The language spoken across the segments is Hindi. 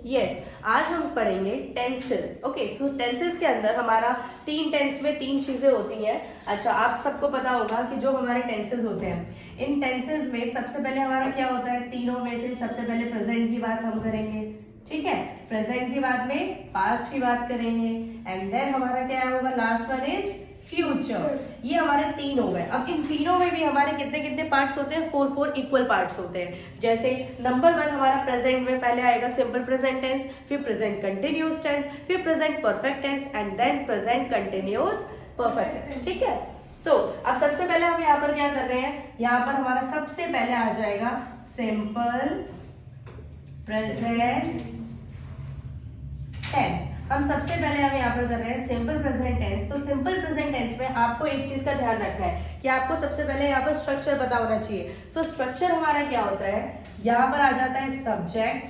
यस आज हम पढ़ेंगे टेंसेस। ओके, सो टेंसेस के अंदर हमारा 3 टेंस में 3 चीजें होती हैं। अच्छा, आप सबको पता होगा कि जो हमारे टेंसेस होते हैं, इन टेंसेस में सबसे पहले हमारा क्या होता है, तीनों में से सबसे पहले प्रेजेंट की बात हम करेंगे। ठीक है, प्रेजेंट के बाद में पास्ट की बात करेंगे एंड देन हमारा क्या होगा, लास्ट वन इज फ्यूचर। ये हमारे 3 हो गए। अब इन तीनों में भी हमारे कितने कितने पार्ट्स होते हैं, 4 इक्वल पार्ट्स होते हैं। जैसे नंबर 1 हमारा प्रेजेंट में पहले आएगा सिंपल प्रेजेंट टेंस, फिर प्रेजेंट कंटिन्यूअस टेंस, फिर present perfect tense and then present continuous perfect tense. ठीक है, तो अब सबसे पहले हम यहाँ पर क्या कर रहे हैं, यहाँ पर हमारा सबसे पहले आ जाएगा सिंपल प्रेजेंट टेंस। हम सबसे पहले हम यहाँ पर कर रहे हैं सिंपल प्रेजेंट टेंस। तो सिंपल प्रेजेंट टेंस में आपको एक चीज का ध्यान रखना है कि आपको सबसे पहले यहाँ पर स्ट्रक्चर पता होना चाहिए। सो स्ट्रक्चर हमारा क्या होता है, यहाँ पर आ जाता है सब्जेक्ट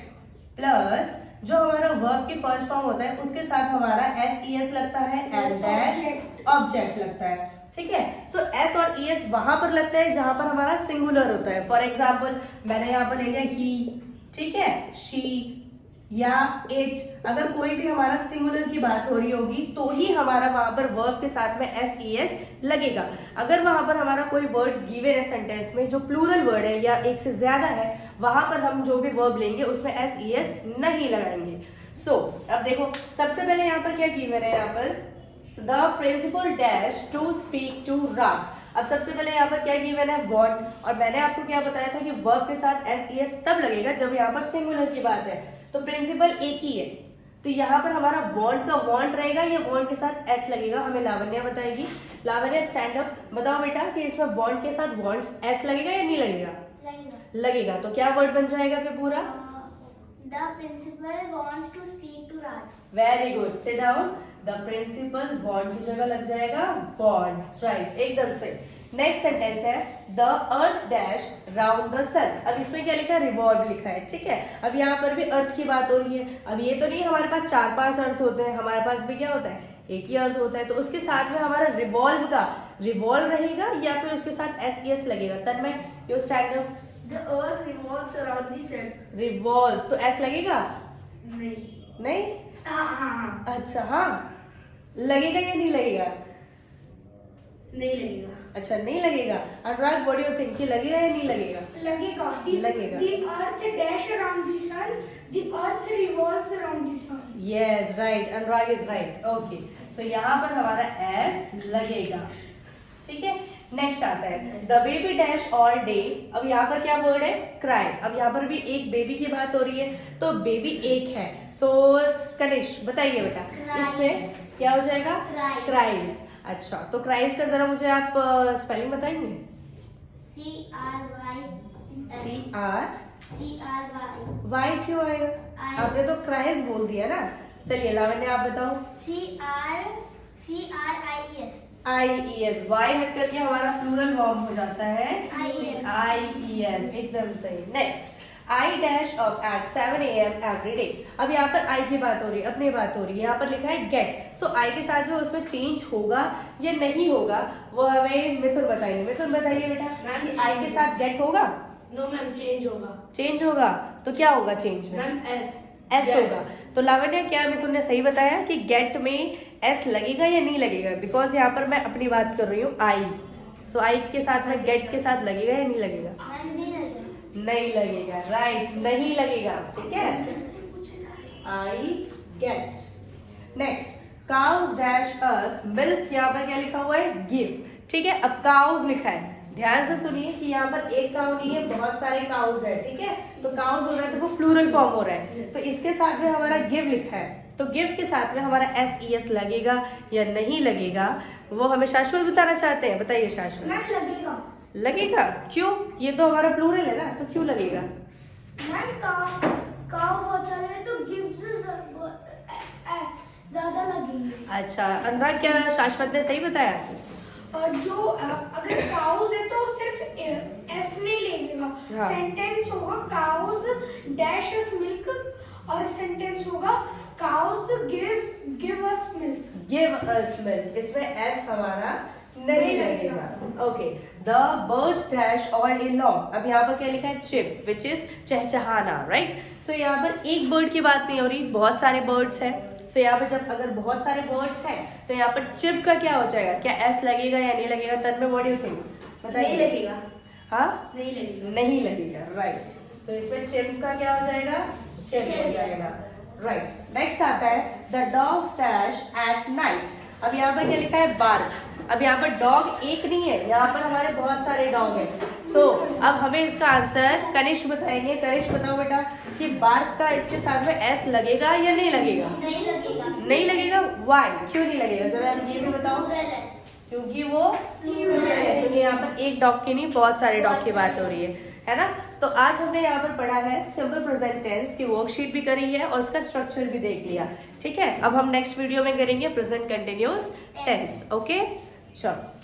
प्लस जो हमारा वर्ब की फर्स्ट फॉर्म होता है उसके साथ हमारा एस लगता है एंड देन ऑब्जेक्ट लगता है। ठीक है, सो एस और ईएस वहां पर लगता है जहां पर हमारा सिंगुलर होता है। फॉर एग्जाम्पल मैंने यहाँ पर ले लिया ही, ठीक है, शी या इट। अगर कोई भी हमारा सिंगुलर की बात हो रही होगी तो ही हमारा वहां पर वर्ब के साथ में एस लगेगा। अगर वहां पर हमारा कोई वर्ड गिवन है सेंटेंस में जो प्लूरल वर्ड है या एक से ज्यादा है, वहां पर हम जो भी वर्ब लेंगे उसमें एस नहीं लगाएंगे। सो अब देखो सबसे पहले यहाँ पर क्या गिवन है, यहाँ पर the principal dash to speak to Raj. अब सबसे पहले यहाँ पर क्या गिवन है, वांट। और मैंने आपको क्या बताया था कि वर्ब के साथ एस तब लगेगा जब यहाँ पर सिंगुलर की बात है। तो प्रिंसिपल एक ही है, तो यहाँ पर हमारा वांट का वांट रहेगा, ये वांट के साथ एस लगेगा। हमें लावण्या बताएगी। लावण्या स्टैंड अप, बताओ बेटा कि इसमें वांट के साथ वांट्स एस लगेगा या नहीं लगेगा? लगेगा। तो क्या वर्ड बन जाएगा फिर पूरा? The principal wants to speak to Raj. Very good, sit down. The principal want की जगह लग जाएगा वांट्स, राइट, एकदम सही। नेक्स्ट सेंटेंस है the earth dash round the sun. अब इसमें क्या लिखा है, रिवॉल्व लिखा है। ठीक है, अब यहाँ पर भी अर्थ की बात हो रही है। अब ये तो नहीं हमारे पास 4-5 अर्थ होते हैं, हमारे पास भी क्या होता है, एक ही अर्थ होता है। तो उसके साथ में हमारा रिवॉल्व का रिवॉल्व रहेगा या फिर उसके साथ एस लगेगा। तब मैं you stand up. The earth revolves around the sun. Revolve तो एस लगेगा? नहीं। नहीं? हाँ। अच्छा, हाँ लगेगा या नहीं लगेगा? नहीं लगेगा। अच्छा, नहीं लगेगा। अनुराग, व्हाट डू यू थिंक, कि लगेगा या नहीं लगेगा? लगेगा। लगेगा। The earth dash around the sun. The earth revolves around the sun. Yes, right, Anurag is right. Okay, so यहाँ पर हमारा एस लगेगा। ठीक है, नेक्स्ट आता है the baby dash all day. अब यहाँ पर क्या वर्ड है, क्राई। अब यहाँ पर भी एक बेबी की बात हो रही है, तो बेबी एक है। सो कनिष्क बताइए बेटा, इसमें क्या हो जाएगा? क्राइज। अच्छा, तो क्राइज का जरा मुझे आप स्पेलिंग बताएंगे? CRY. वाई क्यों आएगा? आपने तो क्राइज बोल दिया ना। चलिए लावण्या आप बताओ। CRIES. IES, वाई हट करके हमारा प्लूरल फॉर्म हो जाता है IES. एकदम सही। Next, I dash up at 7 AM every day। अब यहाँ पर I की बात हो रही है, अपनी बात हो रही है। यहाँ पर लिखा है get। सो I के साथ में उसमें चेंज होगा या नहीं होगा वो हमें मिथुन बताएंगे। मिथुन बताइए बेटा कि I के साथ get होगा? नो मैम, चेंज होगा। चेंज होगा तो क्या होगा चेंज में? मैम एस होगा। तो लावण्या, क्या मिथुन ने सही बताया कि गेट में एस लगेगा या नहीं लगेगा? बिकॉज यहाँ पर मैं अपनी बात कर रही हूँ आई। सो आई के साथ में गेट के साथ लगेगा या नहीं लगेगा? नहीं लगेगा, राइट, नहीं लगेगा। ठीक है, I get. Next, cows dash us milk. यहाँ पर क्या लिखा हुआ है, गिव। ठीक है, अब काउज लिखा है, ध्यान से सुनिए कि यहाँ पर एक काउ नहीं है, बहुत सारे काउज है। ठीक है, तो काउज हो रहा है तो वो प्लूरल फॉर्म हो रहा है। तो इसके साथ में हमारा गिव लिखा है, तो गिव के साथ में हमारा एस लगेगा या नहीं लगेगा वो हमें शाश्वत बताना चाहते हैं। बताइए शाश्वत। मैम लगेगा। लगेगा? क्यों? ये तो हमारा प्लूरल है ना, तो क्यों लगेगा? मैम काउ बहुत सारे हैं तो गिव्स ज्यादा लगेंगे। अच्छा अनुराग, क्या शाश्वत ने सही बताया? और जो अगर काउज है तो सिर्फ एस नहीं लगेगा। हाँ। सेंटेंस होगा काउज डैश अस मिल्क और सेंटेंस होगा cows give us milk. Give us milk. इसमें एस हमारा नहीं लगेगा। Okay, the birds dash all day long. अब यहाँ पर क्या लिखा है? चिप, विच इज चहचहाना, राइट। सो यहाँ पर एक बर्ड की बात नहीं हो रही, बहुत सारे बर्ड्स हैं। सो यहाँ पर जब अगर बहुत सारे बर्ड्स हैं तो यहाँ पर चिप का क्या हो जाएगा? क्या एस लगेगा या नहीं लगेगा? तन्मय, व्हाट डू यू थिंक? बताइए। नहीं लगेगा। हाँ, नहीं लगेगा। नहीं लगेगा, राइट। सो इसमें चिप का क्या हो जाएगा? चिप हो जाएगा, राइट। नेक्स्ट आता है the dogs dash at night. अब यहाँ पर क्या लिखा है? बार्क। अब यहाँ पर डॉग एक नहीं है, यहाँ पर हमारे बहुत सारे डॉग हैं। सो अब हमें इसका आंसर कनिष्क बताएंगे। कनिष्क बताओ बेटा कि बार्क का इसके साथ में एस लगेगा या नहीं लगेगा? नहीं लगेगा। नहीं लगेगा, वाई? क्यों नहीं लगेगा? जरा ये भी बताओ। क्योंकि वो प्लूरल है, क्योंकि यहाँ पर एक डॉग की नहीं, बहुत सारे डॉग की बात हो रही है ना। तो आज हमने यहाँ पर पढ़ा है सिंपल प्रेजेंट टेंस की वर्कशीट भी करी है और उसका स्ट्रक्चर भी देख लिया। ठीक है, अब हम नेक्स्ट वीडियो में करेंगे प्रेजेंट कंटिन्यूअस टेंस। ओके, चलो।